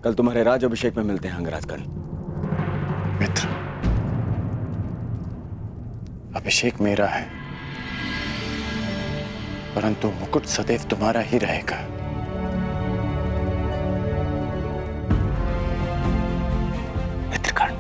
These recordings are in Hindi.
कल तुम्हारे राज अभिषेक में मिलते हैं अंगराज कर्ण। मित्र, अभिषेक मेरा है, परंतु मुकुट सदैव तुम्हारा ही रहेगा। मित्र कर्ण।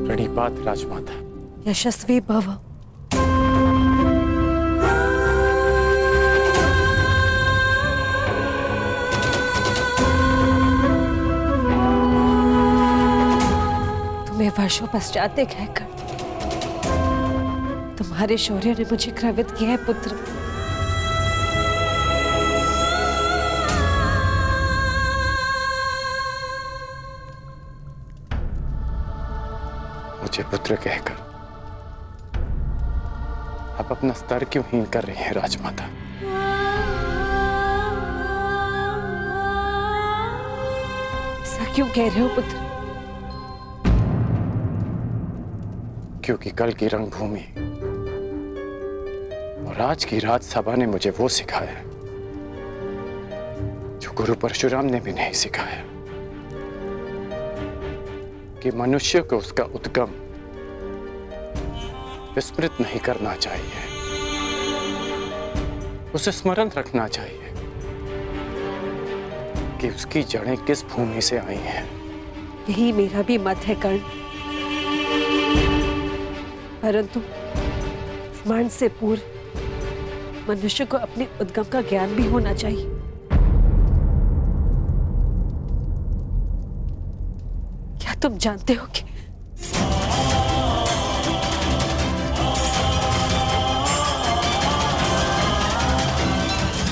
प्रणिपात राजमाता। यशस्वी भव। तुम्हें वर्षों पश्चात देखा है कर्ण। तुम्हारे शौर्य ने मुझे गर्वित किया है पुत्र। मुझे पुत्र कहकर आप अपना स्तर क्यों हीन कर रही हैं राजमाता? ऐसा क्यों कह रहे हो पुत्र? क्योंकि कल की रंगभूमि और आज की राजसभा ने मुझे वो सिखाया जो गुरु परशुराम ने भी नहीं सिखाया, कि मनुष्य को उसका उद्गम विस्मृत नहीं करना चाहिए, उसे स्मरण रखना चाहिए कि उसकी जड़ें किस भूमि से आई हैं। यही मेरा भी मत है कर्ण, परंतु स्मरण से पूर्व मनुष्य को अपने उद्गम का ज्ञान भी होना चाहिए। क्या तुम जानते हो कि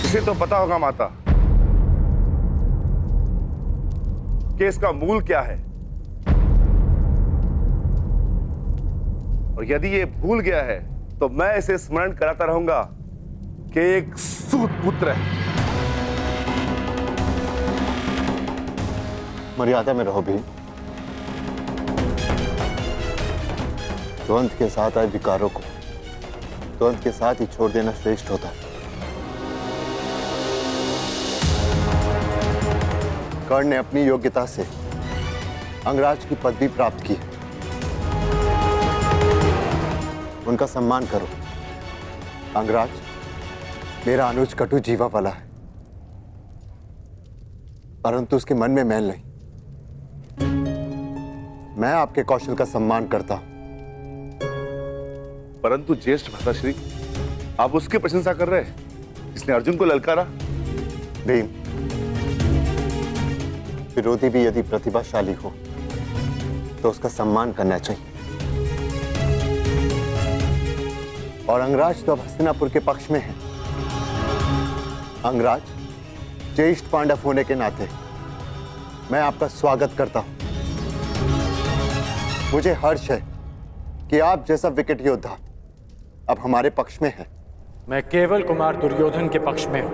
इसे तो पता होगा माता कि इसका मूल क्या है, और यदि ये भूल गया है तो मैं इसे स्मरण कराता रहूंगा कि एक सूत पुत्र है। मर्यादा में रहो भी। द्वंद के साथ आए विकारों को द्वंद के साथ ही छोड़ देना श्रेष्ठ होता है। कर्ण ने अपनी योग्यता से अंगराज की पदवी प्राप्त की। उनका सम्मान करो। अंगराज मेरा अनुज कटु जीवा वाला है, परंतु उसके मन में मैल नहीं। मैं आपके कौशल का सम्मान करता हूं। परंतु ज्येष्ठ भ्राताश्री, आप उसकी प्रशंसा कर रहे हैं, इसने अर्जुन को ललकारा। भीम, विरोधी भी यदि प्रतिभाशाली हो तो उसका सम्मान करना चाहिए। और अंगराज तो अब हस्तिनापुर के पक्ष में है। अंगराज, ज्येष्ठ पांडव होने के नाते मैं आपका स्वागत करता हूं। मुझे हर्ष है कि आप जैसा विकट योद्धा अब हमारे पक्ष में है। मैं केवल कुमार दुर्योधन के पक्ष में हूं।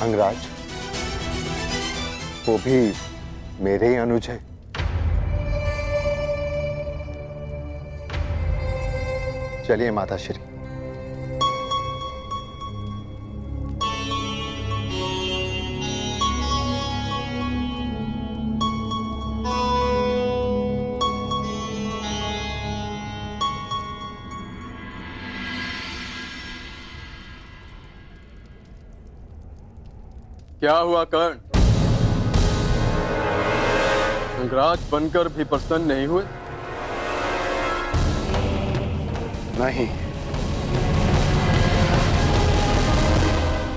अंगराज, वो भी मेरे ही अनुज है। चलिए माताश्री। क्या हुआ कर्ण? अंगराज बनकर भी प्रसन्न नहीं हुए? नहीं,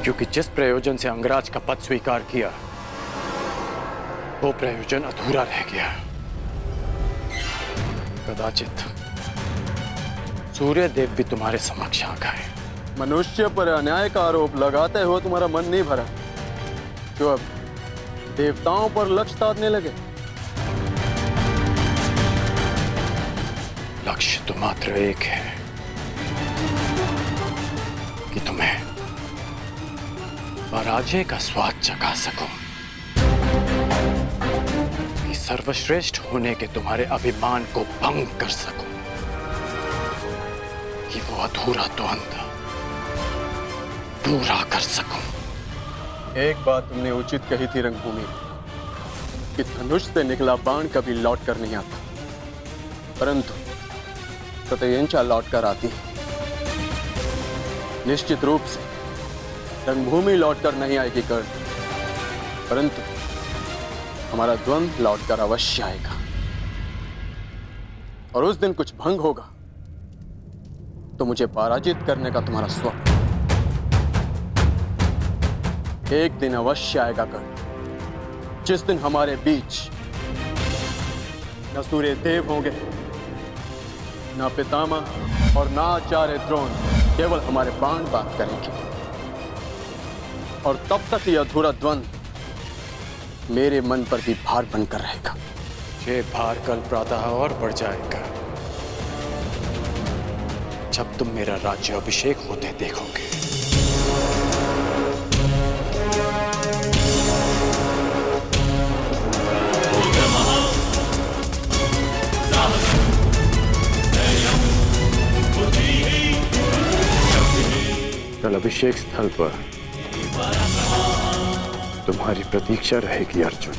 क्योंकि जिस प्रयोजन से अंगराज का पद स्वीकार किया वो प्रयोजन अधूरा रह गया। कदाचित सूर्यदेव भी तुम्हारे समक्ष आ गए। मनुष्य पर अन्याय का आरोप लगाते हुए तुम्हारा मन नहीं भरा, जो अब देवताओं पर लक्ष्य साधने लगे? लक्ष्य तो मात्र एक है कि तुम्हें पराजय का स्वाद चखा सकूं, कि सर्वश्रेष्ठ होने के तुम्हारे अभिमान को भंग कर सकूं, कि वो अधूरा द्वंद्व पूरा कर सकूं। एक बात तुमने उचित कही थी रंगभूमि, कि धनुष से निकला बाण कभी लौट कर नहीं आता, परंतु सत्यंचा लौट कर आती है। निश्चित रूप से रंगभूमि लौट कर नहीं आएगी कर्ण, परंतु हमारा द्वंद्व लौट कर अवश्य आएगा। और उस दिन कुछ भंग होगा तो मुझे पराजित करने का तुम्हारा स्वप्न एक दिन अवश्य आएगा कर्ण, जिस दिन हमारे बीच न सूर्य देव होंगे, न पितामह और न आचार्य द्रोण, केवल हमारे बाण बात करेंगे। और तब तक यह अधूरा द्वंद्व मेरे मन पर भी भार बनकर रहेगा। ये भार कल प्रातः और बढ़ जाएगा जब तुम मेरा राज्य अभिषेक होते देखोगे। कल अभिषेक स्थल पर तुम्हारी प्रतीक्षा रहेगी अर्जुन।